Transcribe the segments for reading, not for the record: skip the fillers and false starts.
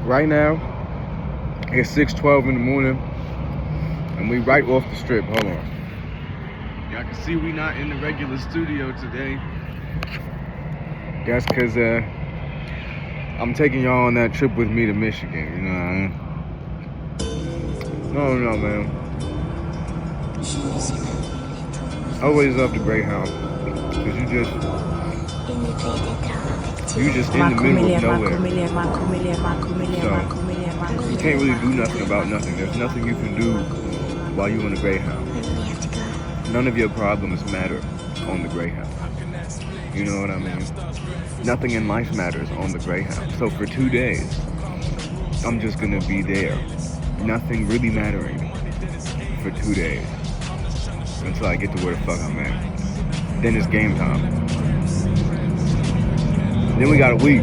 Right now, it's 6:12 in the morning, and we right off the strip. Hold on. Y'all can see we not in the regular studio today. That's because I'm taking y'all on that trip with me to Michigan, you know what I mean? No, man. Always love the Greyhound, because you just in the middle of nowhere. So, you can't really do nothing about nothing. There's nothing you can do while you're on the Greyhound. None of your problems matter on the Greyhound. You know what I mean? Nothing in life matters on the Greyhound. So for 2 days, I'm just gonna be there. Nothing really mattering for 2 days. Until I get to where the fuck I'm at. Then it's game time. Then we got a week.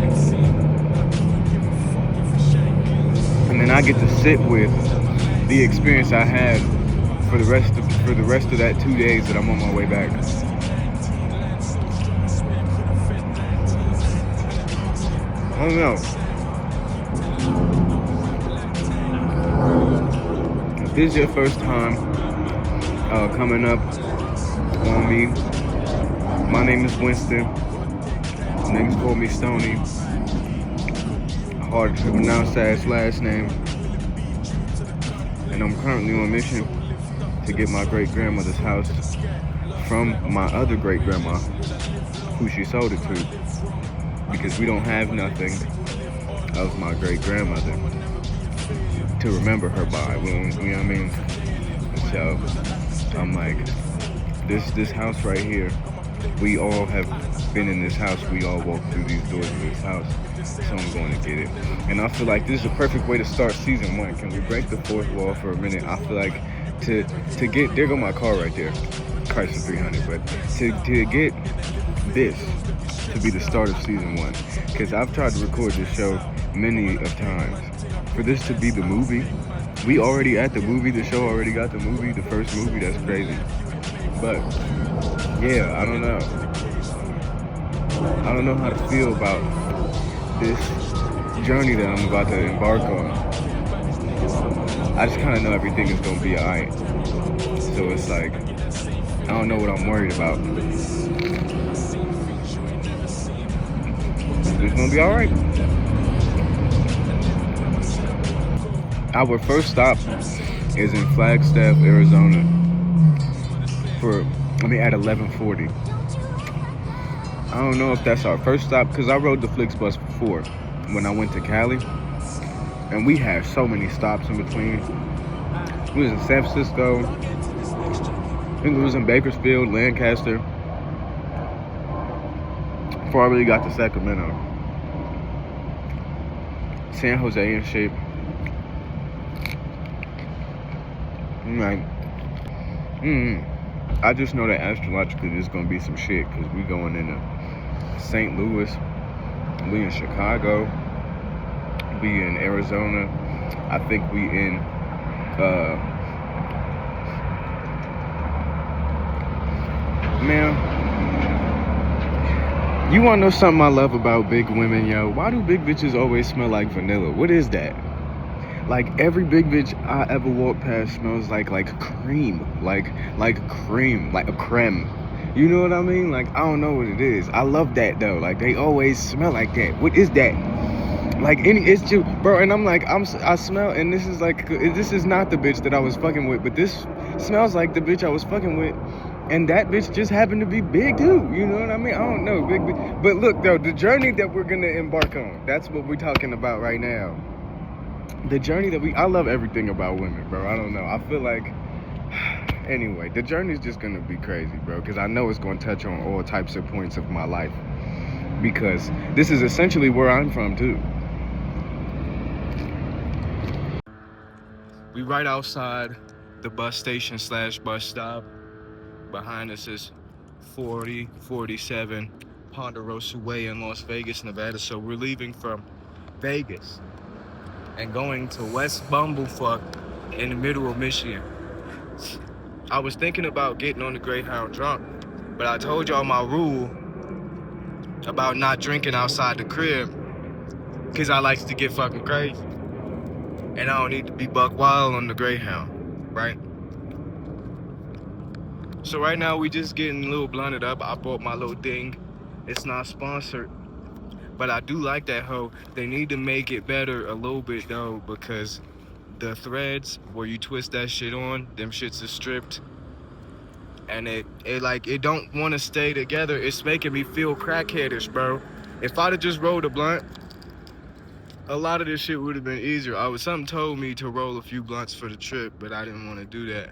And then I get to sit with the experience I had for the rest of that 2 days that I'm on my way back. I don't know. If this is your first time coming up on me, my name is Winston. Niggas call me Stony. Hard to pronounce that last name. And I'm currently on a mission to get my great-grandmother's house from my other great-grandma, who she sold it to, because we don't have nothing of my great-grandmother to remember her by, you know what I mean? So I'm like, this house right here, we all have been in this house, we all walked through these doors of this house, so I'm going to get it. And I feel like this is a perfect way to start season 1. Can we break the fourth wall for a minute? I feel like to get, there go my car right there, Chrysler 300, but to get this to be the start of season 1, because I've tried to record this show many of times. For this to be the movie, we already at the movie, the show already got the movie, the first movie, that's crazy. But yeah, I don't know. I don't know how to feel about this journey that I'm about to embark on. I just kind of know everything is going to be alright. So it's like, I don't know what I'm worried about. It's going to be alright. Our first stop is in Flagstaff, Arizona at 11:40. I don't know if that's our first stop, because I rode the Flixbus before when I went to Cali, and we had so many stops in between. We was in San Francisco, I think we was in Bakersfield, Lancaster, before I really got to Sacramento. San Jose and shit. I'm like, I just know that astrologically there's gonna be some shit, because we going into St. Louis, we in Chicago, we in Arizona, I think we in man, you wanna know something I love about big women, yo? Why do big bitches always smell like vanilla? What is that? Like, every big bitch I ever walked past smells like cream, like cream, like a creme. You know what I mean? Like, I don't know what it is. I love that though. Like, they always smell like that. What is that? Like, it's just, bro. And I'm like, I smell, and this is like, this is not the bitch that I was fucking with, but this smells like the bitch I was fucking with, and that bitch just happened to be big too. You know what I mean? I don't know, big. But look though, the journey that we're gonna embark on, that's what we're talking about right now. The journey that I love everything about women, bro. I don't know. I feel like, anyway, the journey is just going to be crazy, bro, because I know it's going to touch on all types of points of my life, because this is essentially where I'm from, too. We right outside the bus station / bus stop. Behind us is 4047 Ponderosa Way in Las Vegas, Nevada. So we're leaving from Vegas and going to West Bumblefuck in the middle of Michigan. I was thinking about getting on the Greyhound drunk, but I told y'all my rule about not drinking outside the crib. Cause I likes to get fucking crazy. And I don't need to be buck wild on the Greyhound, right? So right now we just getting a little blunted up. I bought my little thing. It's not sponsored, but I do like that hoe. They need to make it better a little bit though, because the threads where you twist that shit on, them shits is stripped. And it don't want to stay together. It's making me feel crackheadish, bro. If I'd have just rolled a blunt, a lot of this shit would have been easier. Something told me to roll a few blunts for the trip, but I didn't want to do that.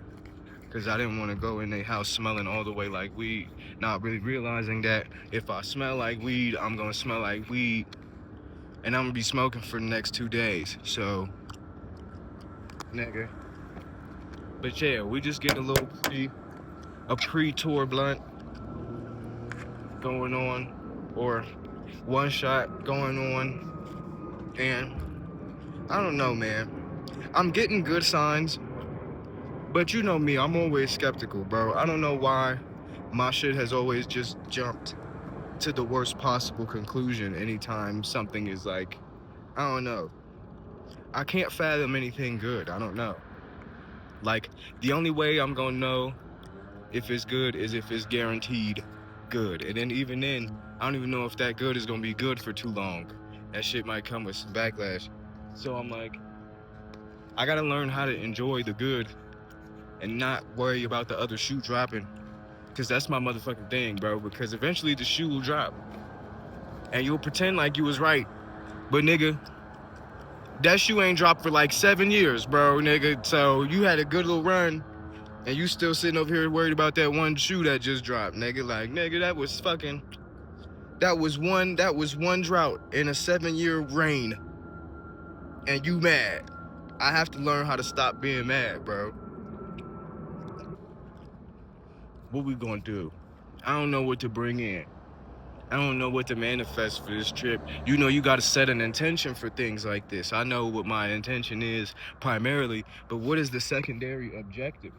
Because I didn't want to go in their house smelling all the way like weed. Not really realizing that if I smell like weed, I'm going to smell like weed. And I'm going to be smoking for the next 2 days. So, nigga. But yeah, we just get a little pre-tour blunt going on. Or one shot going on. And I don't know, man. I'm getting good signs. But you know me, I'm always skeptical, bro. I don't know why my shit has always just jumped to the worst possible conclusion anytime something is like, I don't know. I can't fathom anything good. I don't know. Like, the only way I'm gonna know if it's good is if it's guaranteed good. And then even then, I don't even know if that good is gonna be good for too long. That shit might come with some backlash. So I'm like, I gotta learn how to enjoy the good and not worry about the other shoe dropping. Because that's my motherfucking thing, bro. Because eventually the shoe will drop. And you'll pretend like you was right. But nigga, that shoe ain't dropped for like 7 years, bro, nigga. So you had a good little run. And you still sitting over here worried about that one shoe that just dropped, nigga. Like, nigga, that was one drought in a 7-year rain. And you mad. I have to learn how to stop being mad, bro. What we gonna do? I don't know what to bring in. I don't know what to manifest for this trip. You know, you gotta set an intention for things like this. I know what my intention is primarily, but what is the secondary objective?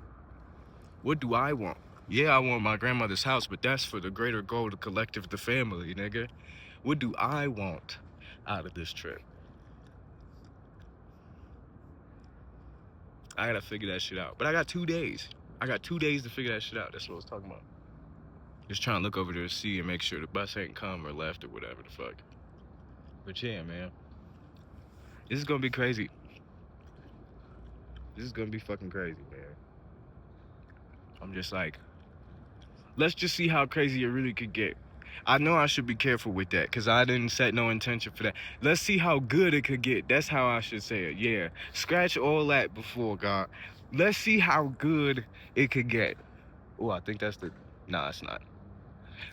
What do I want? Yeah, I want my grandmother's house, but that's for the greater goal, the collective, the family, nigga. What do I want out of this trip? I gotta figure that shit out. But I got 2 days. I got 2 days to figure that shit out. That's what I was talking about. Just trying to look over there to see and make sure the bus ain't come or left or whatever the fuck. But yeah, man. This is gonna be crazy. This is gonna be fucking crazy, man. I'm just like, let's just see how crazy it really could get. I know I should be careful with that because I didn't set no intention for that. Let's see how good it could get. That's how I should say it. Yeah. Scratch all that before, God. Let's see how good it could get. Oh, I think that's the... Nah, it's not.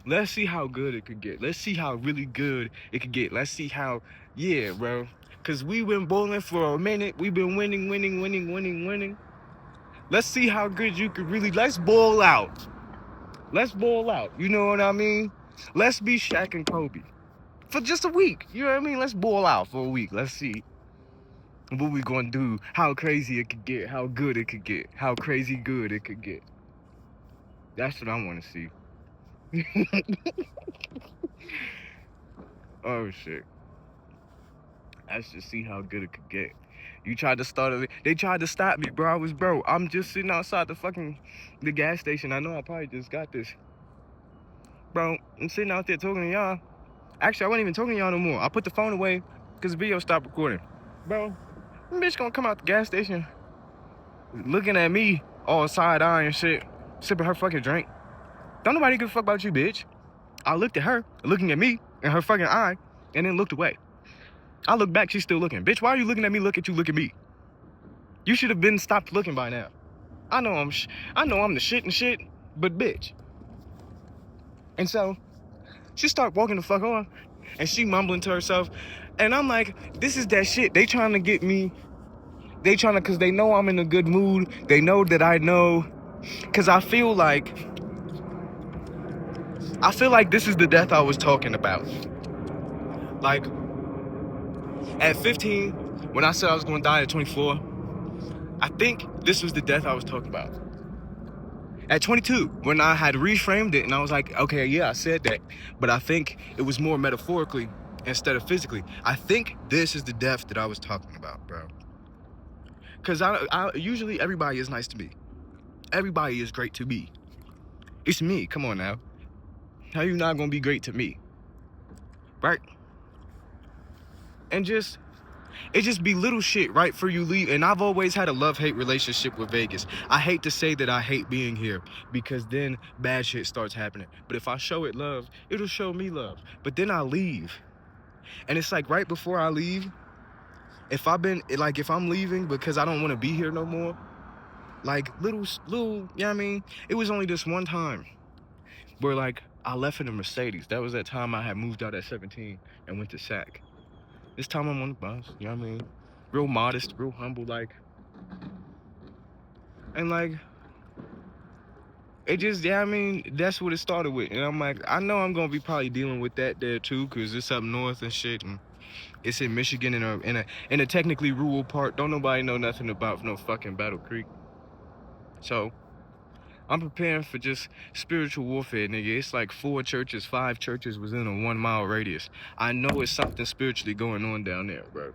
Let's see how good it could get. Let's see how really good it could get. Let's see how... Yeah, bro. Because we've been bowling for a minute. We've been winning. Let's see how good you could really... Let's bowl out. Let's bowl out. You know what I mean? Let's be Shaq and Kobe. For just a week. You know what I mean? Let's bowl out for a week. Let's see what we gonna do. How crazy it could get. How good it could get. How crazy good it could get. That's what I want to see. Oh, shit. Let's just see how good it could get. You tried to start it. They tried to stop me, bro. I'm just sitting outside the gas station. I know I probably just got this. Bro, I'm sitting out there talking to y'all. Actually, I wasn't even talking to y'all no more. I put the phone away because the video stopped recording. Bro, this bitch gonna come out the gas station looking at me all side-eye and shit, sipping her fucking drink. Don't nobody give a fuck about you, bitch. I looked at her, looking at me in her fucking eye, and then looked away. I look back, she's still looking. Bitch, why are you looking at me? Look at you, look at me. You should have been stopped looking by now. I know I'm the shit and shit, but bitch. And so, she start walking the fuck on, and she mumbling to herself, and I'm like, this is that shit. They trying to get me. Cause they know I'm in a good mood. They know that I know. Cause I feel like this is the death I was talking about. Like, at 15, when I said I was gonna die at 24, I think this was the death I was talking about. At 22, when I had reframed it and I was like, okay, yeah, I said that, but I think it was more metaphorically instead of physically. I think this is the depth that I was talking about, bro. Because I usually everybody is nice to me. Everybody is great to me. It's me. Come on now. How you not gonna be great to me? Right? And it just be little shit right for you leave. And I've always had a love-hate relationship with Vegas. I hate to say that I hate being here because then bad shit starts happening. But if I show it love, it'll show me love. But then I leave. And it's like right before I leave, if I'm leaving because I don't want to be here no more, like little, you know what I mean? It was only this one time where like I left in a Mercedes. That was that time I had moved out at 17 and went to SAC. This time I'm on the bus, you know what I mean? Real modest, real humble, like. And like, it just, yeah, I mean, that's what it started with. And I'm like, I know I'm gonna be probably dealing with that there too, cause it's up north and shit. And it's in Michigan in a technically rural part. Don't nobody know nothing about no fucking Battle Creek. So I'm preparing for just spiritual warfare, nigga. It's like 5 churches within a 1 mile radius. I know it's something spiritually going on down there, bro.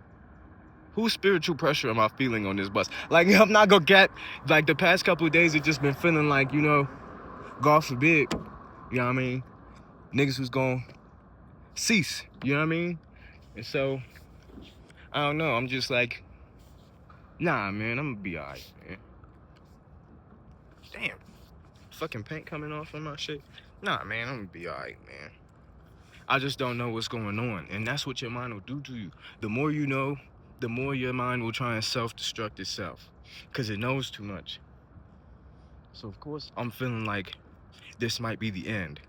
Whose spiritual pressure am I feeling on this bus? Like, I'm not gonna get, like, the past couple of days, it just been feeling like, you know, God forbid, you know what I mean? Niggas was gonna cease, you know what I mean? And so, I don't know, I'm just like, nah, man, I'm gonna be alright, man. Damn. Fucking paint coming off on my shit. Nah, man, I'm gonna be alright, man. I just don't know what's going on. And that's what your mind will do to you. The more you know, the more your mind will try and self-destruct itself. Because it knows too much. So, of course, I'm feeling like this might be the end.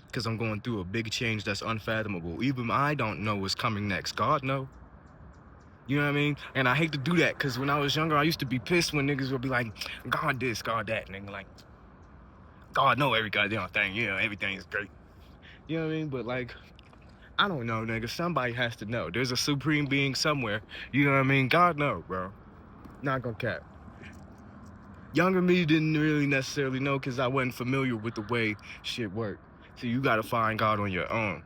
Because I'm going through a big change that's unfathomable. Even I don't know what's coming next. God knows. You know what I mean? And I hate to do that. Because when I was younger, I used to be pissed when niggas would be like, God this, God that. Nigga, like, God know every goddamn thing. Yeah, everything is great. You know what I mean? But, like, I don't know, nigga. Somebody has to know. There's a supreme being somewhere. You know what I mean? God knows, bro. Not gonna cap. Younger me didn't really necessarily know because I wasn't familiar with the way shit worked. So you gotta find God on your own.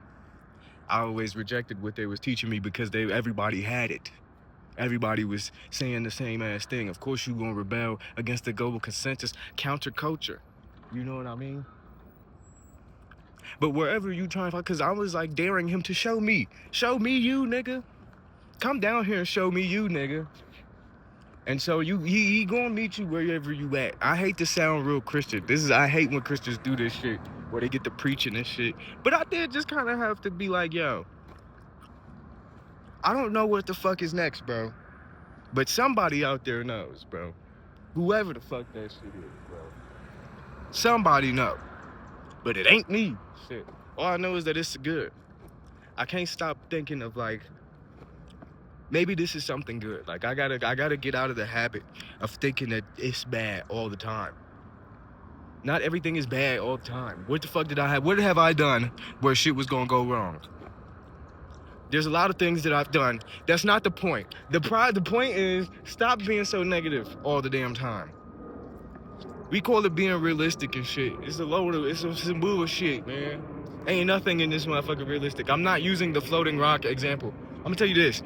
I always rejected what they was teaching me because everybody had it. Everybody was saying the same ass thing. Of course you gonna rebel against the global consensus, counterculture. You know what I mean? But wherever you try to find, because I was like daring him to show me you, nigga. Come down here and show me you, nigga. And so he gonna meet you wherever you at. I hate to sound real Christian. I hate when Christians do this shit, where they get to preaching and shit. But I did just kind of have to be like, yo, I don't know what the fuck is next, bro. But somebody out there knows, bro. Whoever the fuck that shit is, bro. Somebody know. But it ain't me. Shit. All I know is that it's good. I can't stop thinking of like, maybe this is something good. Like I gotta get out of the habit of thinking that it's bad all the time. Not everything is bad all the time. What the fuck what have I done where shit was gonna go wrong? There's a lot of things that I've done. That's not the point. The point is, stop being so negative all the damn time. We call it being realistic and shit. It's some bullshit, man. Ain't nothing in this motherfucker realistic. I'm not using the floating rock example. I'm gonna tell you this.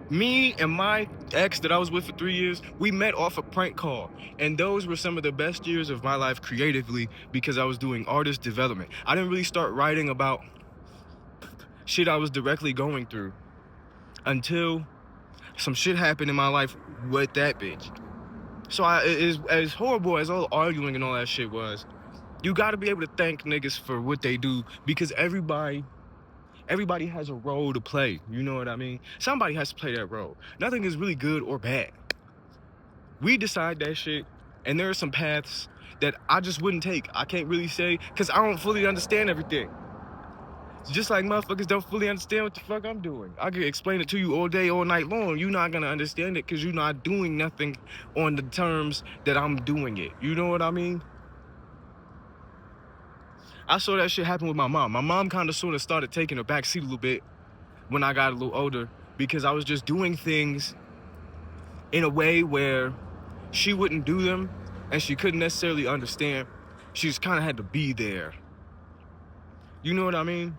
Me and my ex that I was with for 3 years, we met off a prank call. And those were some of the best years of my life creatively because I was doing artist development. I didn't really start writing about shit I was directly going through until some shit happened in my life with that bitch. So as horrible as all arguing and all that shit was, you gotta be able to thank niggas for what they do because everybody has a role to play. You know what I mean? Somebody has to play that role. Nothing is really good or bad. We decide that shit, and there are some paths that I just wouldn't take. I can't really say, because I don't fully understand everything. Just like motherfuckers don't fully understand what the fuck I'm doing. I could explain it to you all day, all night long. You're not gonna understand it because you're not doing nothing on the terms that I'm doing it. You know what I mean? I saw that shit happen with my mom. My mom kind of sort of started taking a back seat a little bit when I got a little older because I was just doing things in a way where she wouldn't do them and she couldn't necessarily understand. She just kind of had to be there. You know what I mean?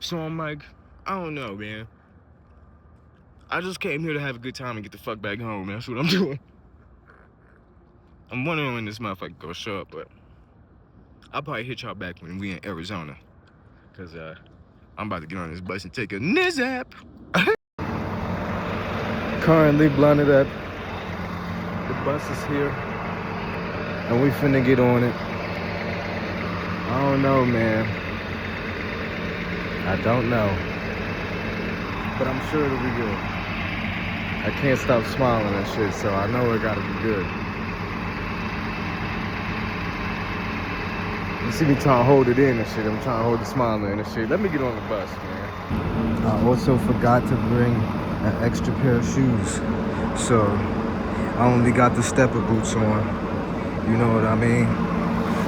So I'm like, I don't know, man. I just came here to have a good time and get the fuck back home. That's what I'm doing. I'm wondering when this motherfucker gonna show up, but I'll probably hit y'all back when we in Arizona. Cause I'm about to get on this bus and take a nizap. Currently blunted up. The bus is here. And we finna get on it. I don't know, man. I don't know. But I'm sure it'll be good. I can't stop smiling and shit, so I know it gotta be good. You see me trying to hold it in and shit. I'm trying to hold the smile in and shit. Let me get on the bus, man. I also forgot to bring an extra pair of shoes. So I only got the stepper boots on. You know what I mean?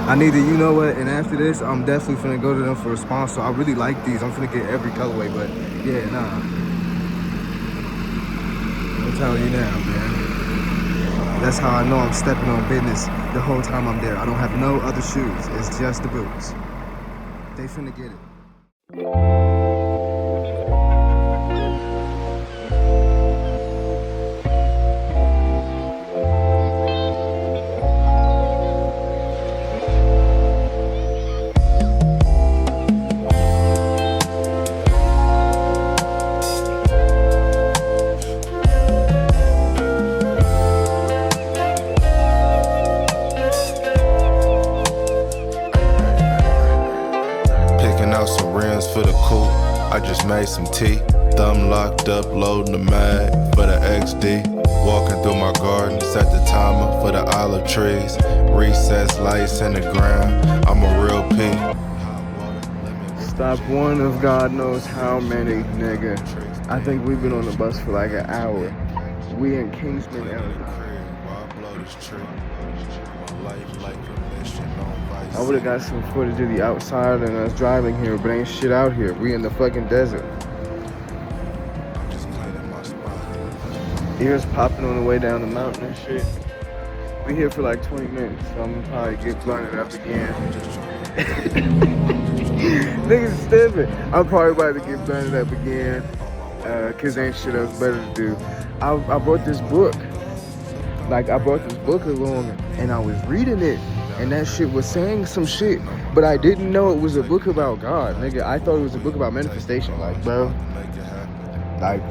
I need to, you know what? And after this, I'm definitely finna go to them for a sponsor. I really like these. I'm finna get every colorway, but yeah, nah. I'm telling you now, man. That's how I know I'm stepping on business the whole time I'm there. I don't have no other shoes. It's just the boots. They finna get it. For the coupe, I just made some tea. Thumb locked up, loading the mag for the XD. Walking through my garden, set the timer for the olive trees. Recess lights in the ground, I'm a real P. Stop one of God knows how many, nigga. I think we've been on the bus for like an hour. We in Kingsman, Arizona. I would've got some footage of the outside and us driving here, but ain't shit out here. We in the fucking desert. Ears popping on the way down the mountain and shit. We here for like 20 minutes, so I'm gonna probably get blunted up again. Niggas stupid. I'm probably about to get blunted up again, cause ain't shit else better to do. I brought this book. Like, I brought this book along and I was reading it. And that shit was saying some shit, but I didn't know it was a book about God, nigga. I thought it was a book about manifestation, like, bro. Like,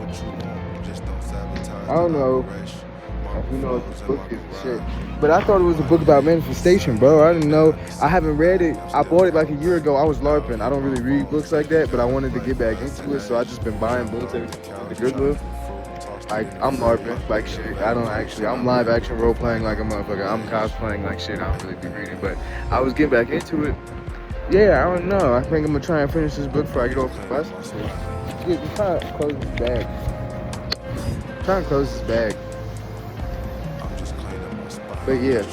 I don't know if you know what this book is and shit, but I thought it was a book about manifestation, bro. I didn't know. I haven't read it. I bought it like a year ago. I was LARPing. I don't really read books like that, but I wanted to get back into it, so I just been buying books at the Goodwill. Like, I'm LARPing like shit. I'm live action role playing like a motherfucker. I'm cosplaying like shit. I don't really be reading, but I was getting back into it. Yeah, I don't know. I think I'm gonna try and finish this book before I get off the bus and shit. I'm trying to close this bag. I'm trying to close this bag. But yeah.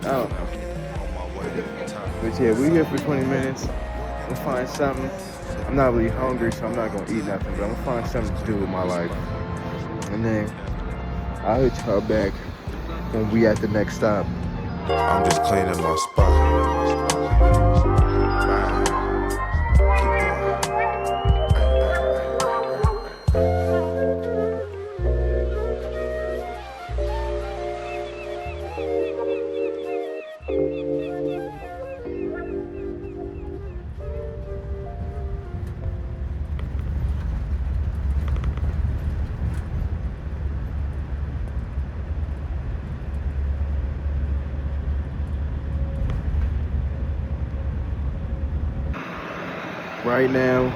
I don't know. But yeah, we here for 20 minutes. We'll find something. I'm not really hungry, so I'm not gonna eat nothing, but I'm gonna find something to do with my life. And then I'll hit y'all back when we at the next stop. I'm just cleaning my spot. Right now,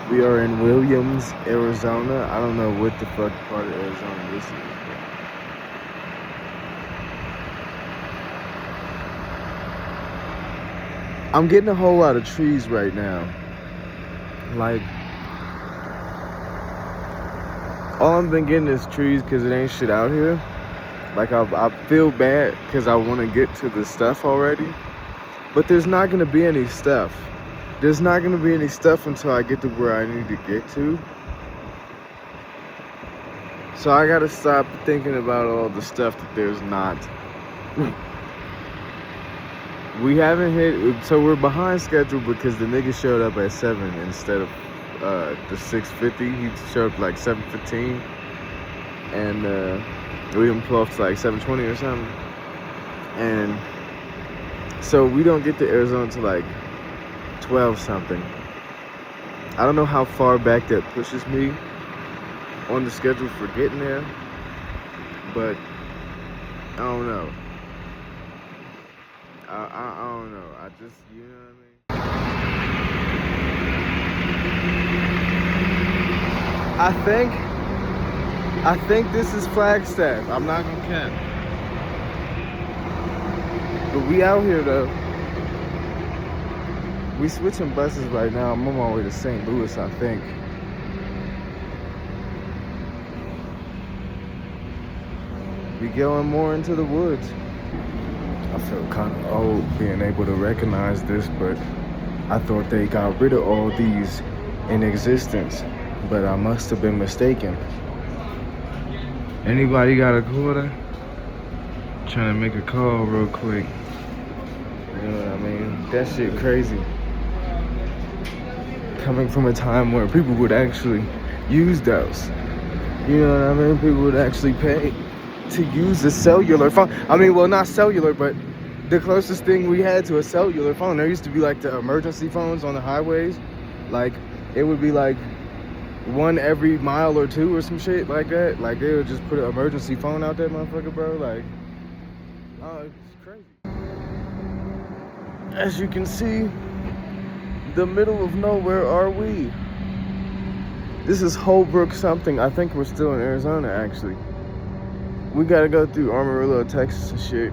we are in Williams, Arizona. I don't know what the fuck part of Arizona this is. I'm getting a whole lot of trees right now. Like, all I've been getting is trees because it ain't shit out here. Like, I feel bad because I want to get to the stuff already. But there's not going to be any stuff. There's not going to be any stuff until I get to where I need to get to. So I got to stop thinking about all the stuff that there's not. We haven't hit, so we're behind schedule because the nigga showed up at 7 instead of the 6:50. He showed up like 7:15, and we didn't pull off to like 7:20 or something. And so we don't get to Arizona to like 12 something. I don't know how far back that pushes me on the schedule for getting there, but I don't know. I don't know. I just, you know what I mean? I think this is Flagstaff. I'm not gonna cap. But we out here though. We switching buses right now. I'm on my way to St. Louis, I think. We going more into the woods. I feel kind of old being able to recognize this, but I thought they got rid of all these in existence, but I must have been mistaken. Anybody got a quarter? Trying to make a call real quick. You know what I mean? That shit crazy. Coming from a time where people would actually use those. You know what I mean? People would actually pay to use a cellular phone. I mean, well, not cellular, but the closest thing we had to a cellular phone. There used to be like the emergency phones on the highways. Like, it would be like one every mile or two or some shit like that. Like, they would just put an emergency phone out that motherfucker, bro. Like, oh, it's crazy. As you can see, the middle of nowhere are we. This is Holbrook something. I think we're still in Arizona, actually. We gotta go through Amarillo, Texas and shit.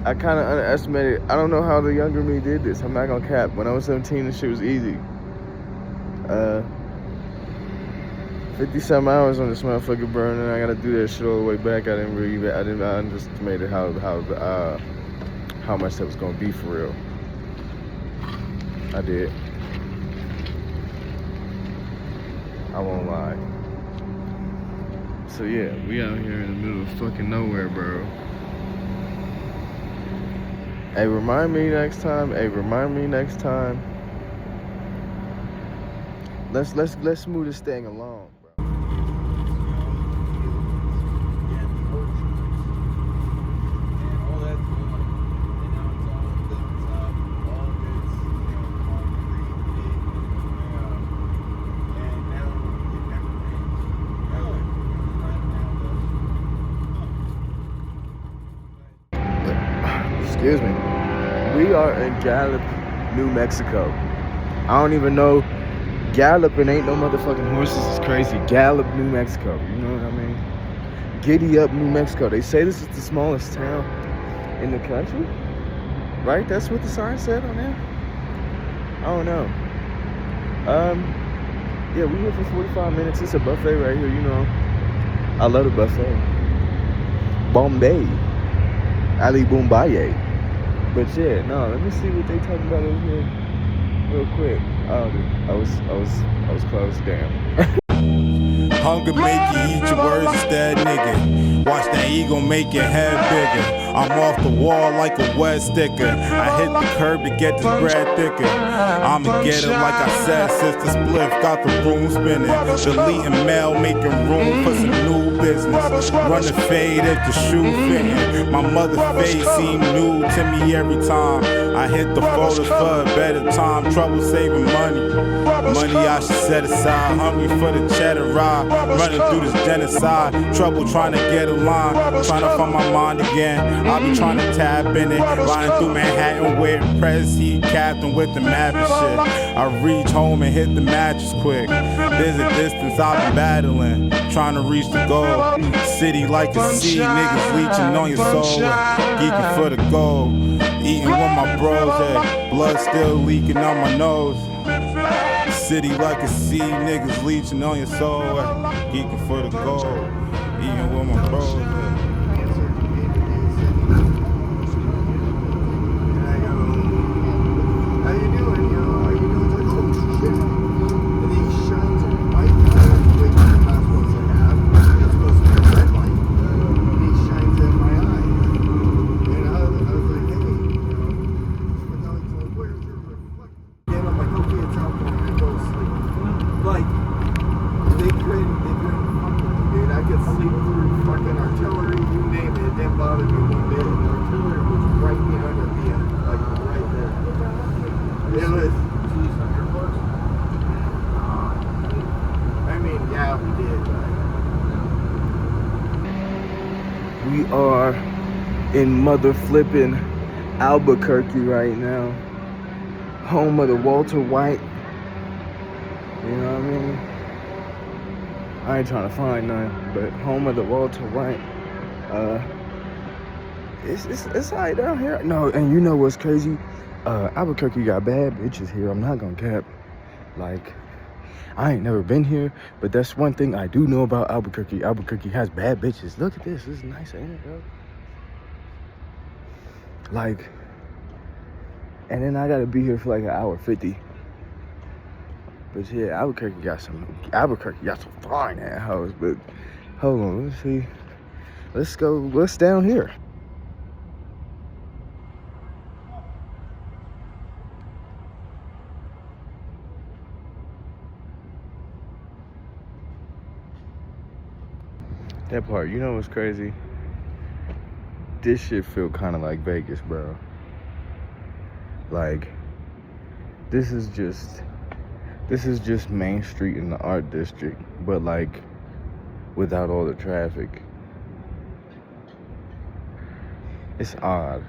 I kind of underestimated. I don't know how the younger me did this. I'm not gonna cap. When I was 17, this shit was easy. 50-some hours on this motherfucker burn, and I gotta do that shit all the way back. I underestimated how much that was gonna be for real. I did. I won't lie. So yeah, we out here in the middle of fucking nowhere, bro. Hey, remind me next time. Let's move this thing along, bro. Excuse me. We are in Gallup, New Mexico. I don't even know. Gallup and ain't no motherfucking horses is crazy. Gallup, New Mexico. You know what I mean? Giddy up, New Mexico. They say this is the smallest town in the country. Right? That's what the sign said on there? I don't know. Yeah, we here for 45 minutes. It's a buffet right here, you know. I love the buffet. Bombay. Ali Boombaye. But yeah, no, let me see what they talking about over here real quick. Oh, I was close, damn. Hunger make you eat your words instead, nigga. Watch that ego make your head bigger. I'm off the wall like a wet sticker. I hit the curb to get this bread thicker. I'ma get it like I said, Sister Spliff got the room spinning. Deleting mail, making room for some new business. Running fade if the shoe fitting. My mother's face seem new to me every time. I hit the folders for a better time. Trouble saving money. Money I should set aside. Hungry for the cheddar ride. Running through this genocide. Trouble trying to get a line. Trying to find my mind again. I be trying to tap in it. Riding through Manhattan with press heat captain with the map and shit. I reach home and hit the mattress quick. There's a distance I've been battling. Trying to reach the goal. City like a sea. Niggas leeching on your soul. Geeking for the gold. Eating with my bros. Hey. Blood still leaking on my nose. City like a sea, niggas leeching on your soul. Geeking for the gold, eating with my bros. How you doing, yo? How you doing? Oh, shit. And he shines a white light, which the passports I have. It's supposed to be a red light. And he shines in my eye. And I was like, in mother flipping Albuquerque right now. Home of the Walter White. You know what I mean? I ain't trying to find none, but home of the Walter White. It's like down here. No, and you know what's crazy? Albuquerque got bad bitches here. I'm not gonna cap. Like, I ain't never been here, but that's one thing I do know about Albuquerque. Albuquerque has bad bitches. Look at this. This is nice, ain't it, bro? Like, and then I gotta be here for like an hour 50. But yeah, Albuquerque got some fine ass hoes. But hold on, let's see. Let's go. What's down here? That part, you know what's crazy? This shit feel kind of like Vegas, bro. Like, this is just Main Street in the art district, but like without all the traffic. It's odd.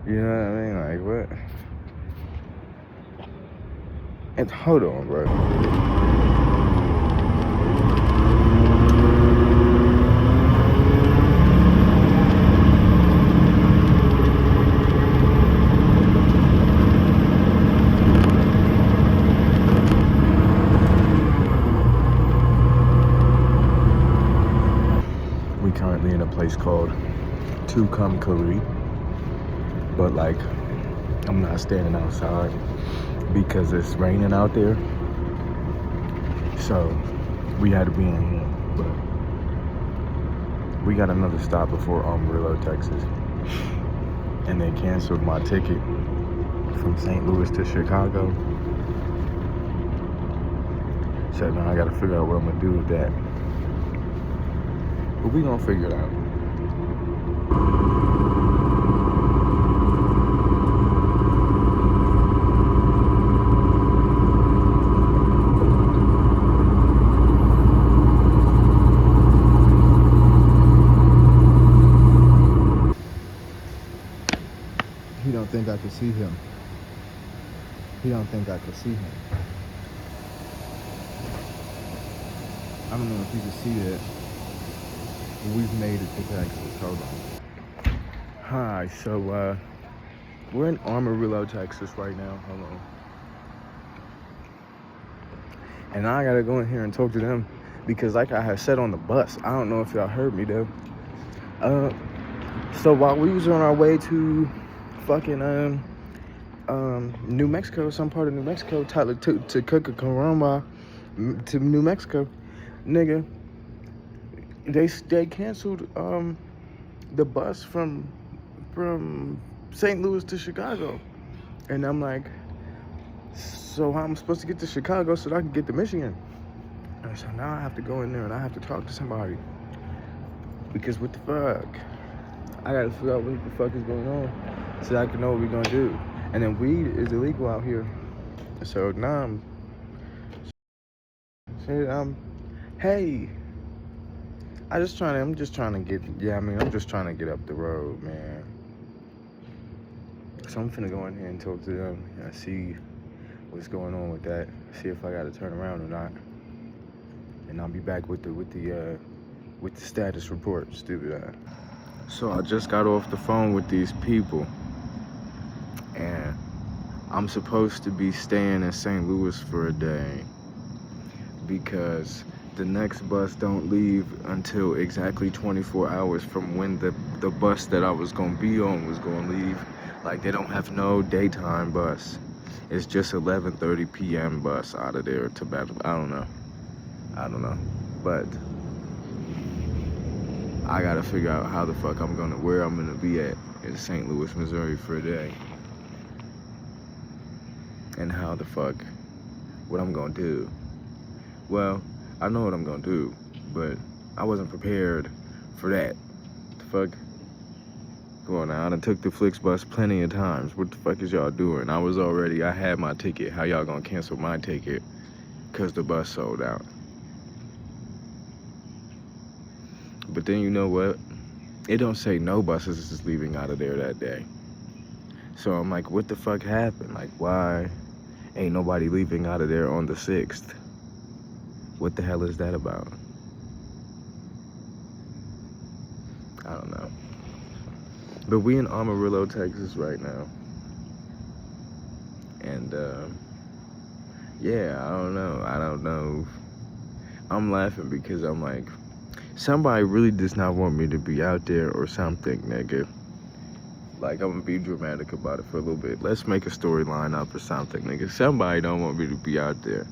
You know what I mean? Like, what? And hold on, bro. We currently in a place called Tucumcari, but like, I'm not standing outside because it's raining out there. So we had to be in here, but we got another stop before Amarillo, Texas, and they canceled my ticket from St. Louis to Chicago. So now I gotta figure out what I'm gonna do with that. But we gonna figure it out. He don't think I could see him. He don't think I could see him. I don't know if you can see that. We've made it to Texas. Hold on. Hi, so we're in Amarillo, Texas right now. Hold on. And I gotta go in here and talk to them because like I had said on the bus, I don't know if y'all heard me though. So while we was on our way to fucking New Mexico, some part of New Mexico, to Cucamarama, to New Mexico, nigga, they canceled the bus from St. Louis to Chicago, and I'm like, so how am I supposed to get to Chicago so that I can get to Michigan? And so now I have to go in there and I have to talk to somebody because what the fuck? I gotta figure out what the fuck is going on so I can know what we're gonna do. And then weed is illegal out here, so now I'm saying, hey. I'm just trying to get up the road, man. So I'm finna go in here and talk to them and see what's going on with that. See if I gotta turn around or not. And I'll be back with the status report, stupid ass. So I just got off the phone with these people, and I'm supposed to be staying in St. Louis for a day because the next bus don't leave until exactly 24 hours from when the bus that I was gonna be on was gonna leave. Like, they don't have no daytime bus. It's just 11:30 p.m. bus out of there to Battle. I don't know. But I gotta figure out how the fuck where I'm gonna be at in St. Louis, Missouri for a day. And how the fuck, what I'm gonna do. Well, I know what I'm gonna do, but I wasn't prepared for that. The fuck? Come on now, I done took the Flixbus plenty of times. What the fuck is y'all doing? I had my ticket. How y'all gonna cancel my ticket? Cause the bus sold out. But then you know what? it don't say no buses is leaving out of there that day. So I'm like, what the fuck happened? Like, why ain't nobody leaving out of there on the 6th? What the hell is that about? I don't know. But we in Amarillo, Texas right now. And, yeah, I don't know. I'm laughing because I'm like, somebody really does not want me to be out there or something, nigga. Like, I'm gonna be dramatic about it for a little bit. Let's make a storyline up or something, nigga. Somebody don't want me to be out there.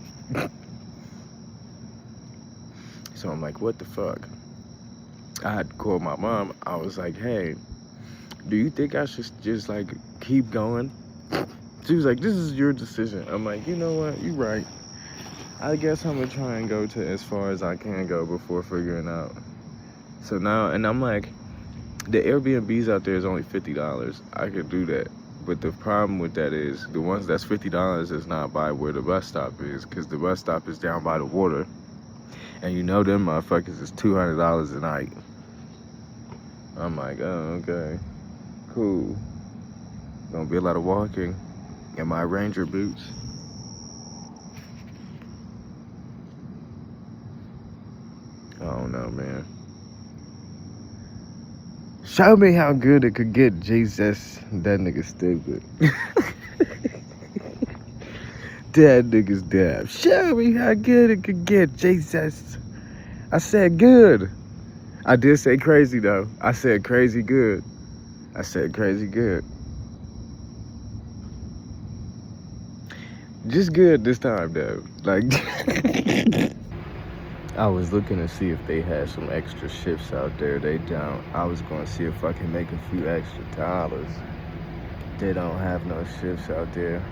So I'm like, what the fuck? I had to call my mom. I was like, hey, do you think I should just, like, keep going? She was like, this is your decision. I'm like, you know what? You're right. I guess I'm gonna try and go to as far as I can go before figuring out. So now, and I'm like, the Airbnbs out there is only $50. I could do that. But the problem with that is the ones that's $50 is not by where the bus stop is, because the bus stop is down by the water. And you know them motherfuckers is $200 a night. I'm like, oh, okay. Cool. Gonna be a lot of walking in my Ranger boots. I don't know, man. Show me how good it could get, Jesus. That nigga stupid. That nigga's dead. Show me how good it could get, Jesus. I said good. I did say crazy, though. I said crazy good. I said crazy good. Just good this time, though. Like, I was looking to see if they had some extra shifts out there. They don't. I was going to see if I can make a few extra dollars. They don't have no shifts out there.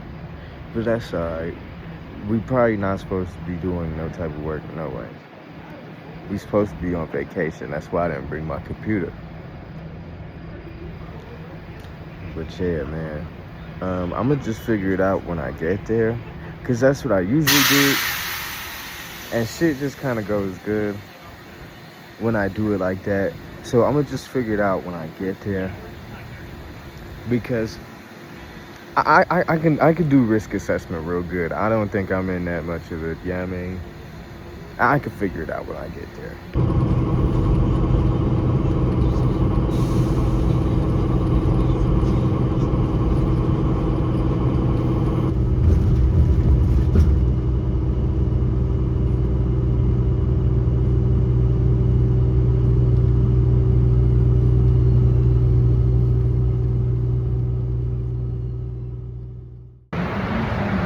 But that's alright. We probably not supposed to be doing no type of work, no way. We supposed to be on vacation. That's why I didn't bring my computer. But yeah, man. I'm going to just figure it out when I get there. Because that's what I usually do. And shit just kind of goes good when I do it like that. So I'm going to just figure it out when I get there. Because I can do risk assessment real good. I don't think I'm in that much of it, you know what I mean? I can figure it out when I get there.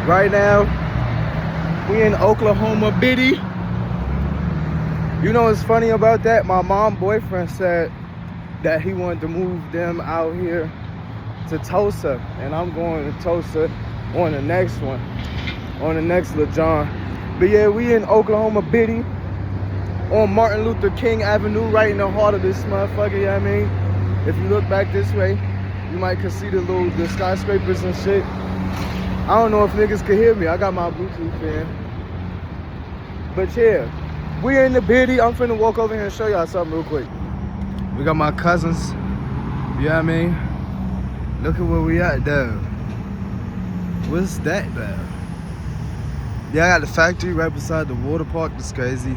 Right now, we in Oklahoma Bitty. You know what's funny about that? My mom's boyfriend said that he wanted to move them out here to Tulsa. And I'm going to Tulsa on the next one. On the next Lil John. But yeah, we in Oklahoma Bitty. On Martin Luther King Avenue, right in the heart of this motherfucker, you know what I mean? If you look back this way, you might could see the skyscrapers and shit. I don't know if niggas can hear me. I got my Bluetooth in. But yeah, we in the bitty. I'm finna walk over here and show y'all something real quick. We got my cousins. You know what I mean? Look at where we at, though. What's that, though? Yeah, I got the factory right beside the water park. That's crazy.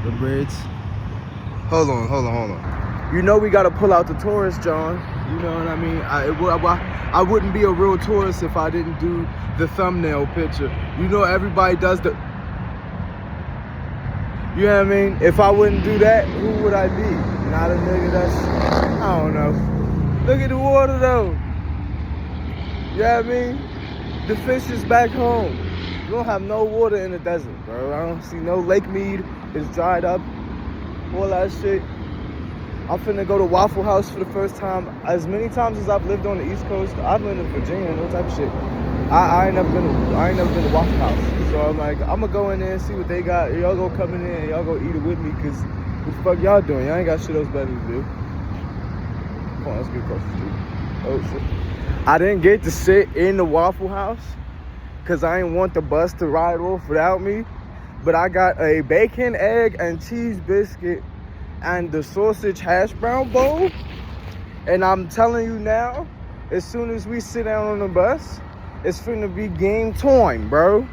The bridge. Hold on. You know we gotta pull out the tourist, John. You know what I mean? I wouldn't be a real tourist if I didn't do the thumbnail picture. You know everybody does the... You know what I mean? If I wouldn't do that, who would I be? Not a nigga that's... I don't know. Look at the water, though. You know what I mean? The fish is back home. You don't have no water in the desert, bro. I don't see no Lake Mead. It's dried up. All that shit. I'm finna go to Waffle House for the first time. As many times as I've lived on the East Coast, I've lived in Virginia and all type of shit. I ain't never been to Waffle House. So I'm like, I'm gonna go in there and see what they got. Y'all go come in there and y'all go eat it with me, cause what the fuck y'all doing? Y'all ain't got shit else better to do. Come on, let's get across the street. Oh shit. I didn't get to sit in the Waffle House cause I didn't want the bus to ride off without me. But I got a bacon, egg, and cheese biscuit and the sausage hash brown bowl. And I'm telling you now, as soon as we sit down on the bus, it's finna be game time, bro.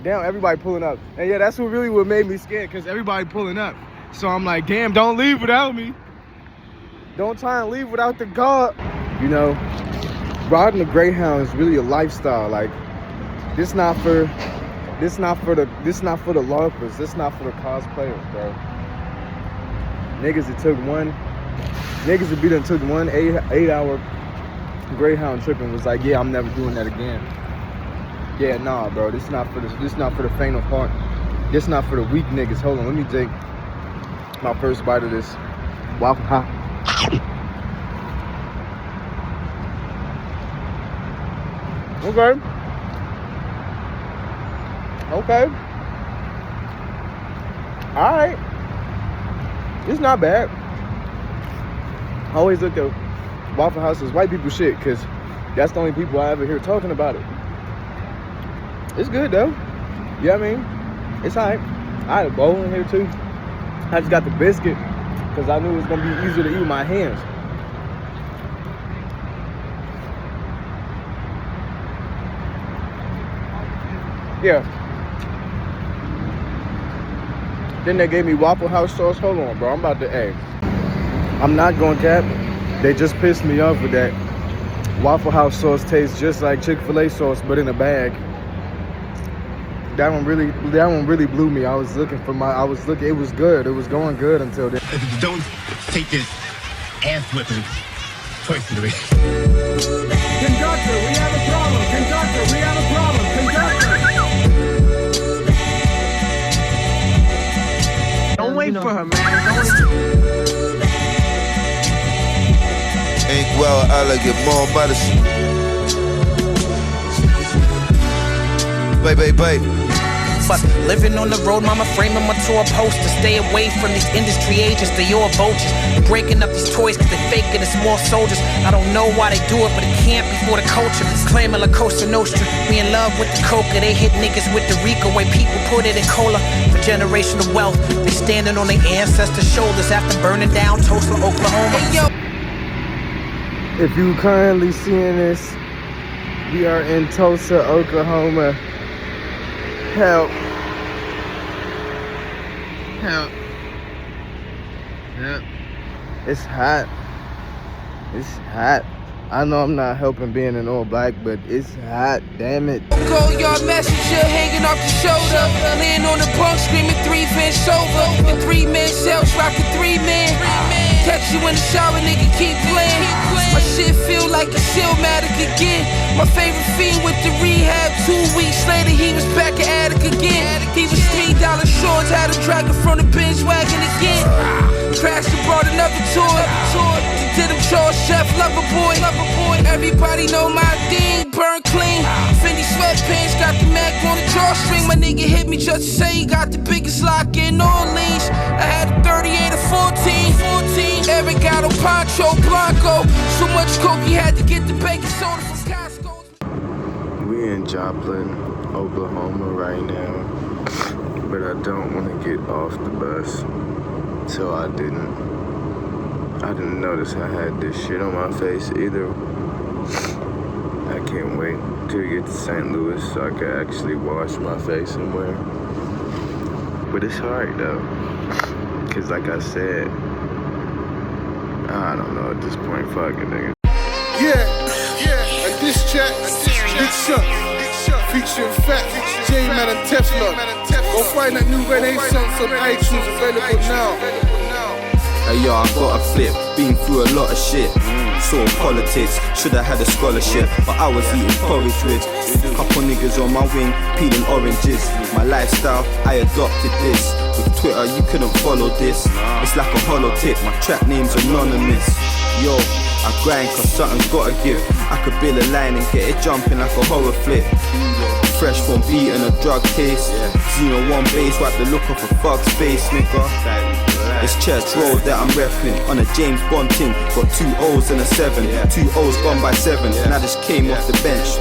Damn, everybody pulling up. And yeah, that's what made me scared, because everybody pulling up. So I'm like, damn, don't leave without me. Don't try and leave without the guard. You know, riding a Greyhound is really a lifestyle. Like, this not for the LARPers. This not for the cosplayers, bro. Niggas that took one 8-hour Greyhound trip and was like, yeah, I'm never doing that again. Yeah, nah, bro. This not for the faint of heart. This not for the weak niggas. Hold on, let me take my first bite of this Waffle House. Okay. Alright. It's not bad. I always look at Waffle House as white people shit, because that's the only people I ever hear talking about it. It's good though. You know what I mean? It's alright. I had a bowl in here too. I just got the biscuit because I knew it was gonna be easier to eat with my hands. Yeah. Then they gave me Waffle House sauce. Hold on, bro. I'm about to I'm not gonna cap. They just pissed me off with that. Waffle House sauce tastes just like Chick-fil-A sauce, but in a bag. That one really blew me. It was good. It was going good until then. Don't take this ass whipping personally. Conductor, we have a problem. Conductor, we have a problem. Conductor. Don't wait for her, man. Ain't well, I'll get more medicine. Babe. But living on the road, mama framing my tour poster. Stay away from these industry agents, they all vultures. Breaking up these toys cause they fake it, it's more soldiers. I don't know why they do it, but it can't be for the culture. Claiming La Costa Nostra, we in love with the coca. They hit niggas with the Rico, way people put it in cola. For generational wealth, they standing on their ancestors' shoulders after burning down Tulsa, Oklahoma. Hey, yo. If you currently seeing this, we are in Tulsa, Oklahoma. Help. Yep. It's hot. I know I'm not helping being an all black, but it's hot, damn it. Call your messenger hanging off the shoulder. Laying on the bunk screaming 3 fins sober. The 3-man cells rocking 3 men. Catch you in the shower, nigga, keep playing. My shit feel like a Silmatic again. My favorite fiend with the rehab. 2 weeks later, he was back at attic again. He was $3 shorts, had a dragon from the binge wagon again. Crashed and brought another tour. Did him chores, chef, lover boy. Everybody know my thing, burn clean. Fendi sweatpants, got the Mac on the drawstring. My nigga hit me just to say he got the biggest lock in Orleans. I had a 38 or 14. Eric got a Pancho Blanco. So much coke he had to get the baking soda from Costco. We in Joplin, Oklahoma right now, but I don't want to get off the bus, so I didn't notice I had this shit on my face either. I can't wait to get to St. Louis so I can actually wash my face somewhere. But it's hard though, cause like I said, I don't know at this point, fuck it, nigga. Yeah, and this track, Big Shot, featuring Fat, J-Man and Teflon. Go find that new Renaissance on iTunes, available now. Hey yo, I got a flip, been through a lot of shit. Saw politics, should've had a scholarship, but I was eating porridge with couple niggas on my wing, peeling oranges. My lifestyle, I adopted this. With Twitter, you couldn't follow this. It's like a hollow tip, my trap name's anonymous. Yo, I grind cause something's gotta give. I could build a line and get it jumping like a horror flick. Fresh from beating a drug case. Xeno 1 base, wipe the look off a fuck's face, nigga. It's Church Road that I'm repping. On a James Bond ting, got 2 O's and a 7. 2 O's gone by 7, and I just came off the bench.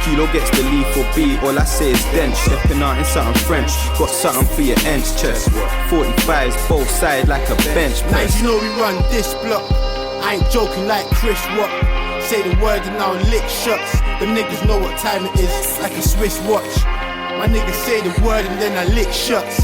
Kilo gets the lethal beat, all I say is dense. Stepping out in something French, got something for your ends chest. 45s both sides like a bench press. You know we run this block. I ain't joking like Chris Rock. Say the word and I'll lick shots. Them niggas know what time it is, like a Swiss watch. My niggas say the word and then I lick shots.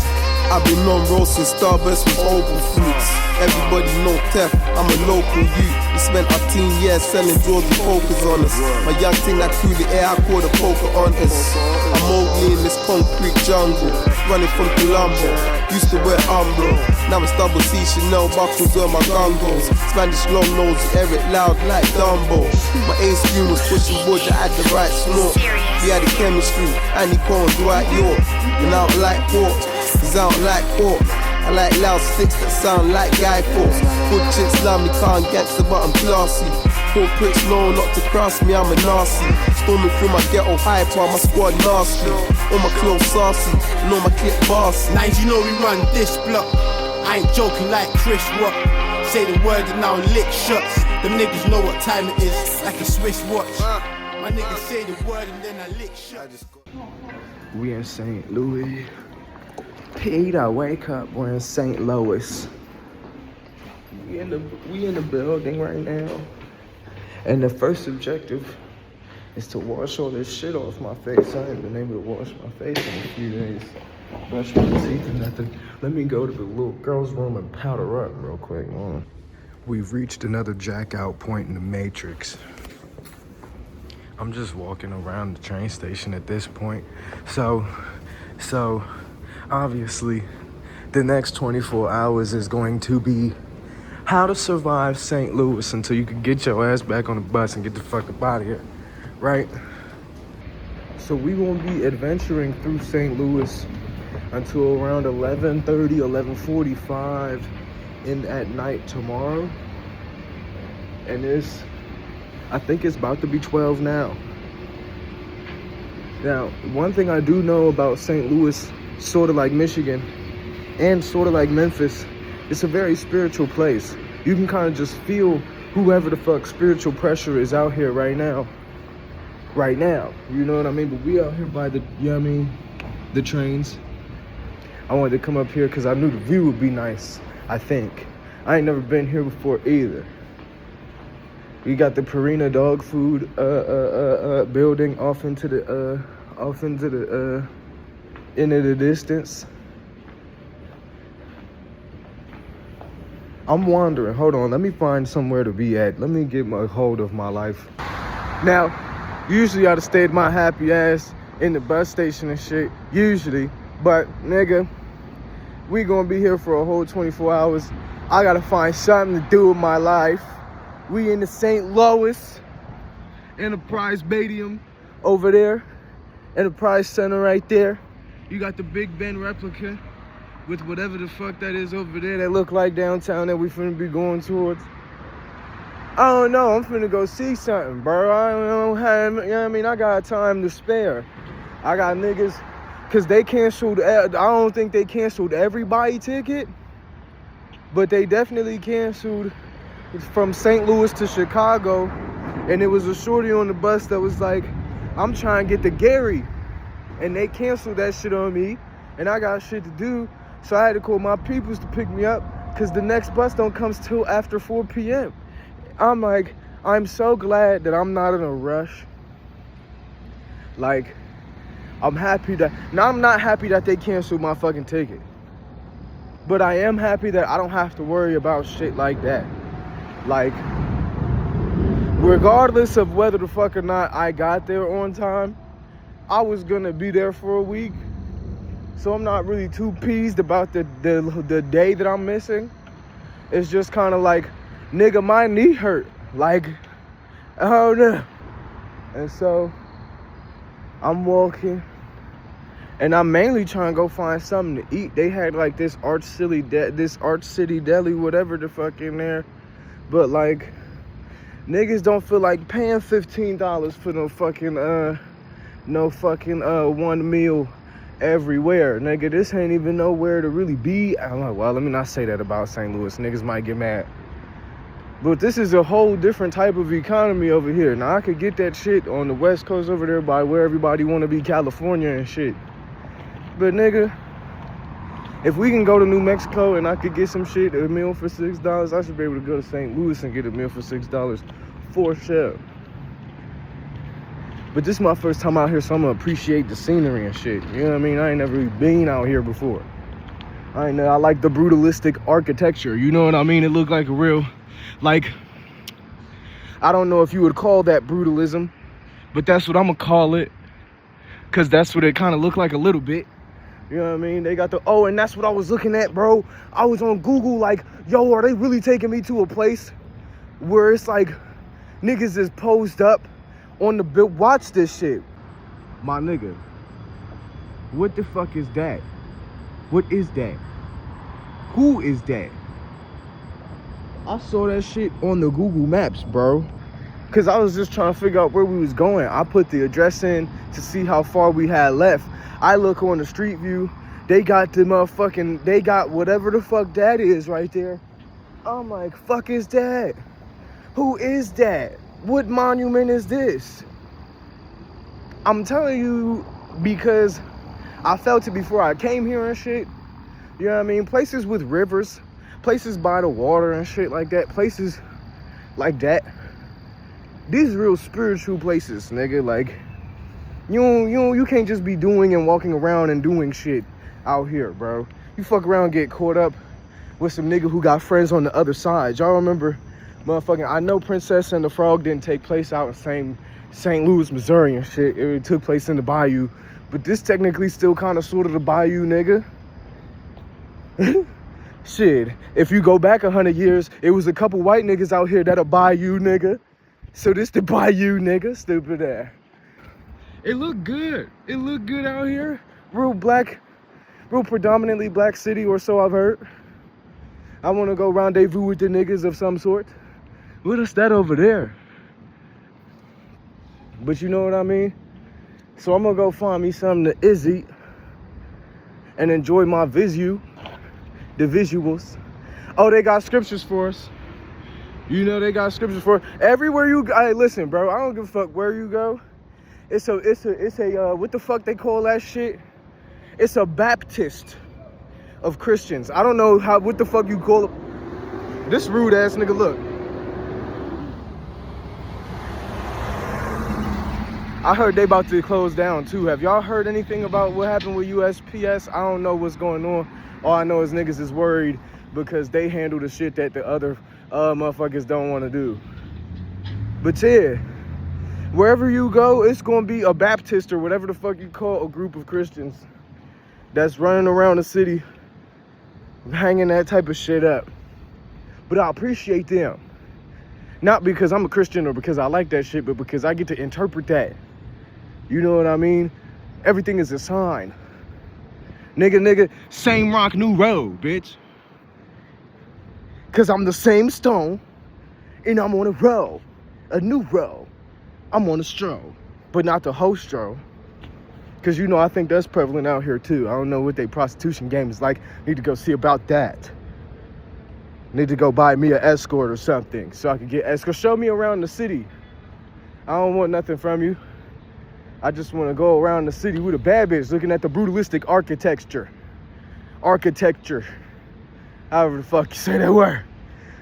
I've been on roast since Starburst with open fruits. Everybody know Tef, I'm a local youth. We spent our teen years selling drugs and pokers on us. My young thing that threw the air, I caught a poker on us. I'm Mowgli in this concrete jungle, running from Colombo. Used to wear Umbro, now it's double C Chanel buckles on my gungos. Spanish long nose, Eric loud like Dumbo. My ace screen was pushing wood, I had the right snort. We had a chemistry, Annie Cohen, Dwight York. And out like pork, cause I don't like pork. I like loud sticks that sound like Guy Fawkes. Good chicks love me, can't gangster but I'm classy. Poor pricks know not to cross me, I'm a Nazi. Storming through my ghetto hyper, my squad nasty. All my clothes saucy, and all my clip bossy. Nines, you know we run this block. I ain't joking like Chris Rock. Say the word and I'll lick shots. Them niggas know what time it is, like a Swiss watch. My niggas say the word and then I lick shots. We in St. Louis. Peter, wake up, we're in St. Louis. We in the building right now. And the first objective is to wash all this shit off my face. I ain't been able to wash my face in a few days. Brush my teeth and nothing. Let me go to the little girl's room and powder up real quick. We've reached another jack out point in the Matrix. I'm just walking around the train station at this point. So obviously the next 24 hours is going to be how to survive St. Louis until you can get your ass back on the bus and get the fuck up out of here, right? So we won't be adventuring through St. Louis until around 11:30, 11:45 at night tomorrow. And I think it's about to be 12 now. Now, one thing I do know about St. Louis, sort of like Michigan and sort of like Memphis, it's a very spiritual place. You can kind of just feel whoever the fuck spiritual pressure is out here right now. Right now, you know what I mean? But we out here by the, you know what I mean, the trains. I wanted to come up here because I knew the view would be nice, I think. I ain't never been here before either. We got the Purina dog food building off into the into the distance. I'm wandering. Hold on, let me find somewhere to be at. Let me get a hold of my life. Now, usually I'd have stayed my happy ass in the bus station and shit. Usually, but nigga, we gonna be here for a whole 24 hours. I gotta find something to do with my life. We in the St. Louis Enterprise Stadium over there. Enterprise Center right there. You got the Big Ben replica with whatever the fuck that is over there that look like downtown that we finna be going towards. I don't know, I'm finna go see something, bro. I don't have, you know what I mean? I got time to spare. I got niggas, cause they canceled, I don't think they canceled everybody ticket, but they definitely canceled from St. Louis to Chicago, and it was a shorty on the bus that was like, I'm trying to get to Gary, and they canceled that shit on me, and I got shit to do, so I had to call my peoples to pick me up, because the next bus don't come till after 4 p.m. I'm like, I'm so glad that I'm not in a rush. Like, I'm happy that, now I'm not happy that they canceled my fucking ticket, but I am happy that I don't have to worry about shit like that. Like, regardless of whether the fuck or not I got there on time, I was gonna be there for a week. So I'm not really too peeved about the day that I'm missing. It's just kind of like, nigga, my knee hurt. Like, I don't know. And so I'm walking, and I'm mainly trying to go find something to eat. They had like this Arch City Deli, whatever the fuck in there. But like, niggas don't feel like paying $15 for no fucking one meal everywhere. Nigga, this ain't even nowhere to really be. I'm like, well, let me not say that about St. Louis. Niggas might get mad. But this is a whole different type of economy over here. Now, I could get that shit on the West Coast over there by where everybody want to be, California and shit. But, nigga, if we can go to New Mexico and I could get some shit, a meal for $6, I should be able to go to St. Louis and get a meal for $6 for sure. But this is my first time out here, so I'm going to appreciate the scenery and shit. You know what I mean? I ain't never really been out here before. I like the brutalistic architecture. You know what I mean? It looked like a real... Like, I don't know if you would call that brutalism, but that's what I'm gonna call it, because that's what it kind of looked like a little bit. You know what I mean? They got the, oh, and that's what I was looking at, bro. I was on Google like, yo, are they really taking me to a place where it's like niggas is posed up on the bill? Watch this shit. My nigga, what the fuck is that? What is that? Who is that? I saw that shit on the Google Maps, bro. Cause I was just trying to figure out where we was going. I put the address in to see how far we had left. I look on the street view. They got the motherfucking, they got whatever the fuck that is right there. I'm like, fuck is that? Who is that? What monument is this? I'm telling you because I felt it before I came here and shit. You know what I mean? Places with rivers. Places by the water and shit like that. Places like that. These real spiritual places, nigga. Like, you can't just be doing and walking around and doing shit out here, bro. You fuck around and get caught up with some nigga who got friends on the other side. Y'all remember, motherfucking, I know Princess and the Frog didn't take place out in St. Louis, Missouri and shit. It took place in the bayou. But this technically still kind of sort of the bayou, nigga. Shit, if you go back 100 years, it was a couple white niggas out here that'll buy you, nigga. So this the bayou, nigga. Stupid ass. It looked good. It looked good out here. Real black, real predominantly black city or so I've heard. I want to go rendezvous with the niggas of some sort. What is that over there? But you know what I mean? So I'm going to go find me something to eat and enjoy my the visuals. Oh, they got scriptures for us. You know they got scriptures for everywhere you go. Hey, listen, bro, I don't give a fuck where you go. It's a what the fuck they call that shit? It's a Baptist of Christians. I don't know what the fuck you call it. This rude ass nigga, look. I heard they about to close down too. Have y'all heard anything about what happened with USPS? I don't know what's going on. All I know is niggas is worried because they handle the shit that the other motherfuckers don't want to do. But yeah, wherever you go, it's going to be a Baptist or whatever the fuck you call a group of Christians that's running around the city hanging that type of shit up. But I appreciate them. Not because I'm a Christian or because I like that shit, but because I get to interpret that. You know what I mean? Everything is a sign. Nigga, same rock, new road, bitch. Cause I'm the same stone, and I'm on a road, a new road. I'm on a stroll, but not the whole stroll. Cause you know, I think that's prevalent out here too. I don't know what they prostitution game is like. Need to go see about that. Need to go buy me an escort or something so I can get escort. Show me around the city. I don't want nothing from you. I just want to go around the city with a bad bitch looking at the brutalistic architecture. However the fuck you say that word.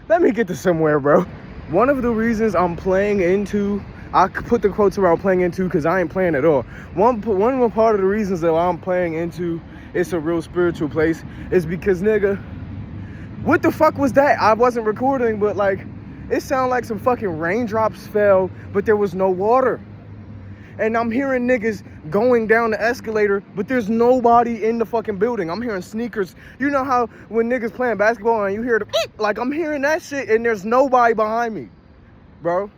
Let me get to somewhere, bro. One of the reasons I'm playing into, I put the quotes around playing into because I ain't playing at all. One part of the reasons that I'm playing into it's a real spiritual place is because, nigga, what the fuck was that? I wasn't recording, but like, it sounded like some fucking raindrops fell, but there was no water. And I'm hearing niggas going down the escalator, but there's nobody in the fucking building. I'm hearing sneakers. You know how when niggas playing basketball and you hear the like, I'm hearing that shit and there's nobody behind me, bro.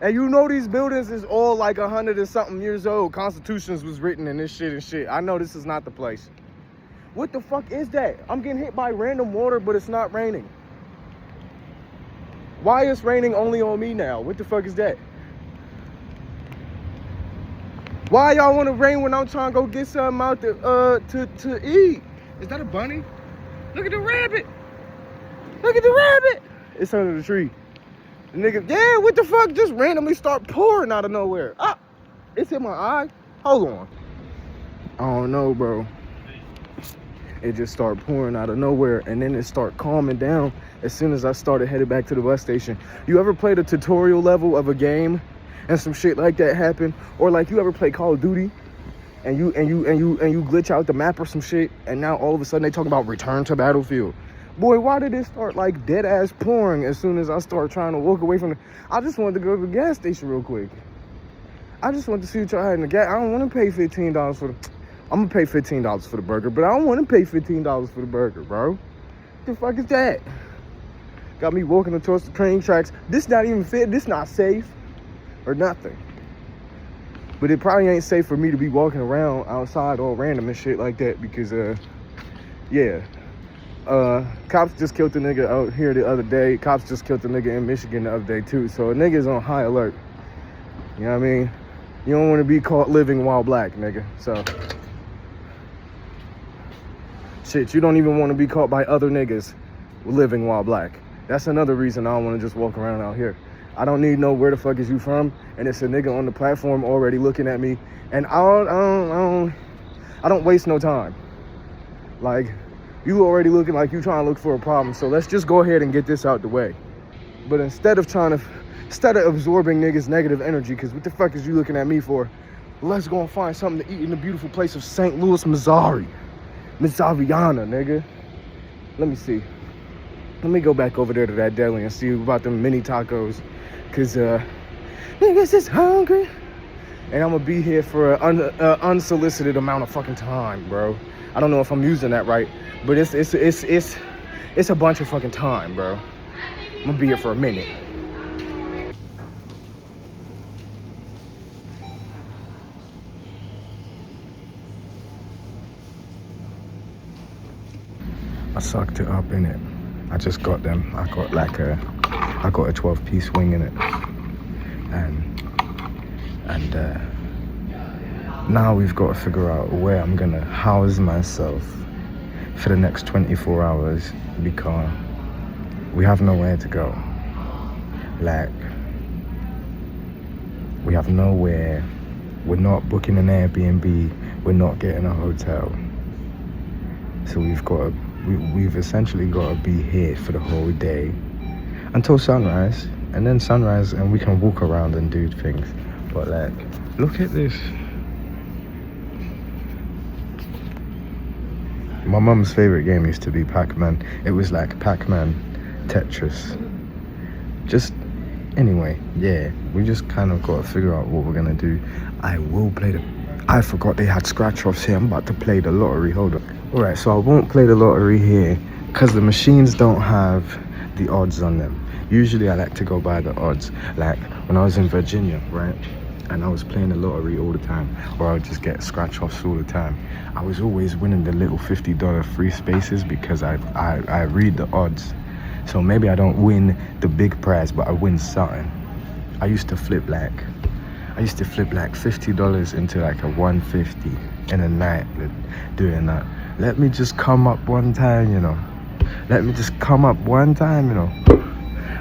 And you know these buildings is all like 100 and something years old. Constitutions was written in this shit and shit. I know this is not the place. What the fuck is that? I'm getting hit by random water, but it's not raining. Why is raining only on me now? What the fuck is that? Why y'all want to rain when I'm trying to go get something out to eat? Is that a bunny? Look at the rabbit. Look at the rabbit. It's under the tree. The nigga, yeah, what the fuck? Just randomly start pouring out of nowhere. Ah, it's in my eye. Hold on. I don't know, bro. It just started pouring out of nowhere, and then it started calming down as soon as I started headed back to the bus station. You ever played a tutorial level of a game and some shit like that happen? Or like you ever play Call of Duty and you glitch out the map or some shit, and now all of a sudden they talk about return to battlefield. Boy, why did it start like dead ass pouring as soon as I started trying to walk away from I just wanted to go to the gas station real quick. I just wanted to see what y'all had in the gas. I don't want to pay $15 for the... I'm gonna pay $15 for the burger, but I don't want to pay $15 for the burger, bro. What the fuck is that? Got me walking across the train tracks. This not even fit. This not safe or nothing. But it probably ain't safe for me to be walking around outside all random and shit like that because, yeah. Cops just killed a nigga out here the other day. Cops just killed a nigga in Michigan the other day too. So a nigga's on high alert. You know what I mean? You don't want to be caught living while black, nigga. So... shit, you don't even want to be caught by other niggas living while black. That's another reason I don't want to just walk around out here. I don't need to know where the fuck is you from, and it's a nigga on the platform already looking at me, and I don't waste no time. Like, you already looking like you trying to look for a problem, so let's just go ahead and get this out the way. But instead of absorbing niggas' negative energy, because what the fuck is you looking at me for? Let's go and find something to eat in the beautiful place of St. Louis, Missouri. Missouriana, nigga. Let me see. Let me go back over there to that deli and see about them mini tacos. Cause niggas is hungry. And I'm gonna be here for an unsolicited amount of fucking time, bro. I don't know if I'm using that right, but it's a bunch of fucking time, bro. I'm gonna be here for a minute. I sucked it up in it. I just got them. I got a 12-piece wing in it, and now we've got to figure out where I'm gonna house myself for the next 24 hours because we have nowhere to go. Like, we have nowhere. We're not booking an Airbnb. We're not getting a hotel. So we've essentially got to be here for the whole day until sunrise, and then sunrise and we can walk around and do things. But like, look at this. My mum's favorite game used to be Pac-Man. It was like Pac-Man, Tetris. Just anyway, yeah, we just kind of got to figure out what we're gonna do. I forgot they had scratch-offs here. I'm about to play the lottery. Hold on. Alright, so I won't play the lottery here because the machines don't have the odds on them. Usually I like to go by the odds. Like when I was in Virginia, right? And I was playing the lottery all the time, or I would just get scratch-offs all the time. I was always winning the little $50 free spaces because I read the odds. So maybe I don't win the big prize, but I win something. I used to flip like $50 into like a 150 in a night doing that. Let me just come up one time, you know. Let me just come up one time, you know.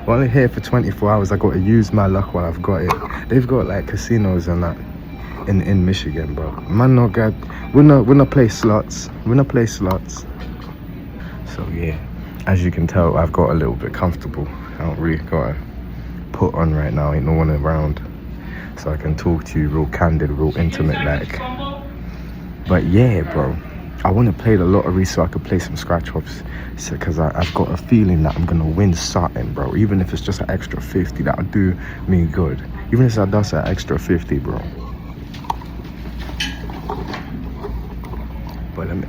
We're only here for 24 hours. I got to use my luck while I've got it. They've got like casinos and that in Michigan, bro. Man, no god, we not play slots. We not play slots. So yeah, as you can tell, I've got a little bit comfortable. I don't really got to put on right now. Ain't no one around, so I can talk to you real candid, real intimate like. But yeah, bro, I want to play the lottery so I could play some scratch-offs, because I've got a feeling that I'm gonna win something, bro. Even if it's just an extra 50, that'll do me good. Even if that does an extra 50, bro. But I'm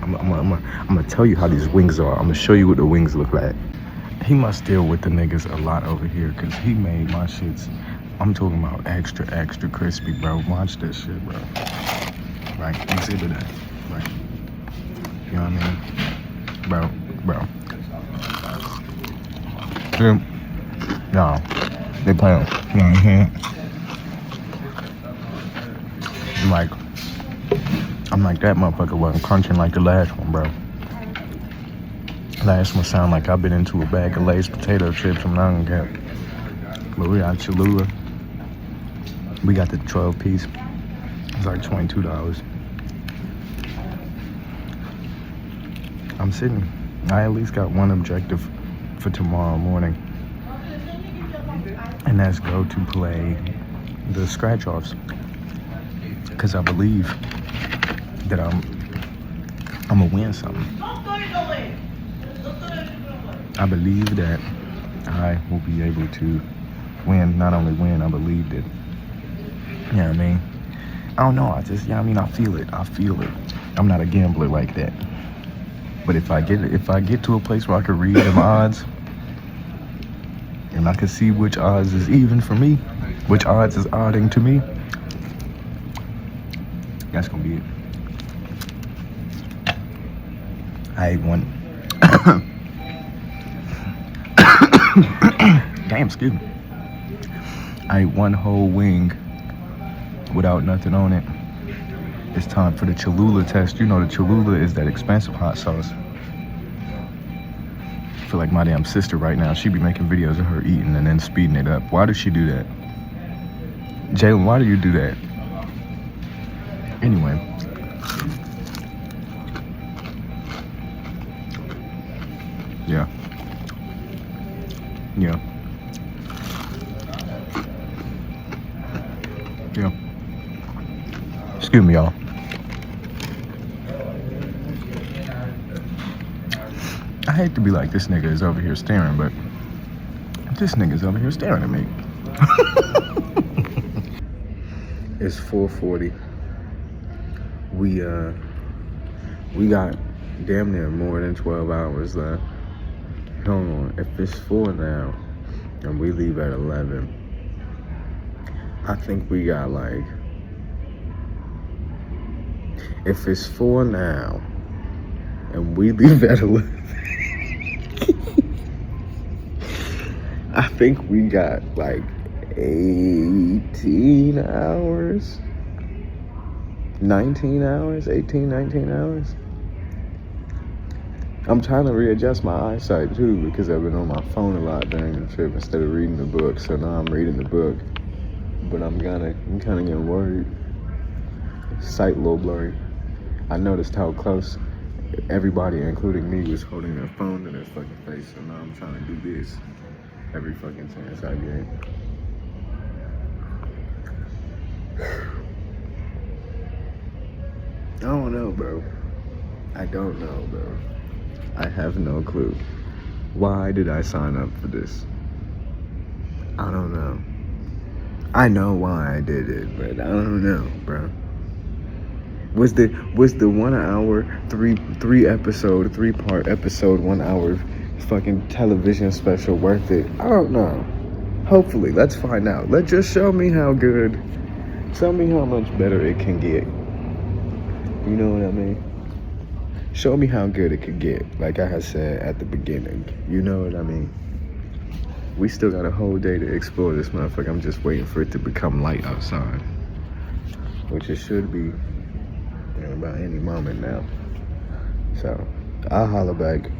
gonna tell you how these wings are. I'm gonna show you what the wings look like. He must deal with the niggas a lot over here, because he made my shits, I'm talking about extra crispy, bro. Watch this shit, bro. Right, exhibit that, right. You know what I mean? Bro. No, they play them. You know what I'm saying? I'm like that motherfucker wasn't crunching like the last one, bro. Now this one sound like I've been into a bag of Lay's potato chips. I'm not gonna get. But we got Cholula. We got the 12 piece. It's like $22. I'm sitting. I at least got one objective for tomorrow morning, and that's go to play the scratch offs, because I believe that I'm gonna win something. I believe that I will be able to win. Not only win, I believe that. You know what I mean? I don't know. I feel it. I'm not a gambler like that. But if I get to a place where I can read them odds, and I can see which odds is even for me, which odds is odding to me, that's gonna be it. I ate one. Damn, excuse me. I ate one whole wing without nothing on it. It's time for the Cholula test. You know the Cholula is that expensive hot sauce. I feel like my damn sister right now. She be making videos of her eating and then speeding it up. Why does she do that? Jalen, why do you do that? Anyway. Yeah. Yeah. Yeah. Excuse me, y'all. I hate to be like, this nigga is over here staring, but this nigga's over here staring at me. It's 4:40. We got damn near more than 12 hours left. Hold on, if it's 4 now and we leave at 11, I think we got like, if it's 4 now and we leave at 11, I think we got like 18 hours, 19 hours, 18, 19 hours. I'm trying to readjust my eyesight too, because I've been on my phone a lot during the trip instead of reading the book. So now I'm reading the book, but I'm kind of getting worried. Sight a little blurry. I noticed how close everybody, including me, was holding their phone to their fucking face. So now I'm trying to do this every fucking chance I get. I don't know, bro. I don't know, bro. I have no clue. Why did I sign up for this? I don't know. I know why I did it, but I don't know, bro. Was the 1 hour, three part episode, 1 hour fucking television special worth it? I don't know. Hopefully, let's find out. Let's just show me how good. Show me how much better it can get. You know what I mean? Show me how good it could get, like I had said at the beginning. You know what I mean? We still got a whole day to explore this motherfucker. I'm just waiting for it to become light outside, which it should be in about any moment now. So, I'll holler back.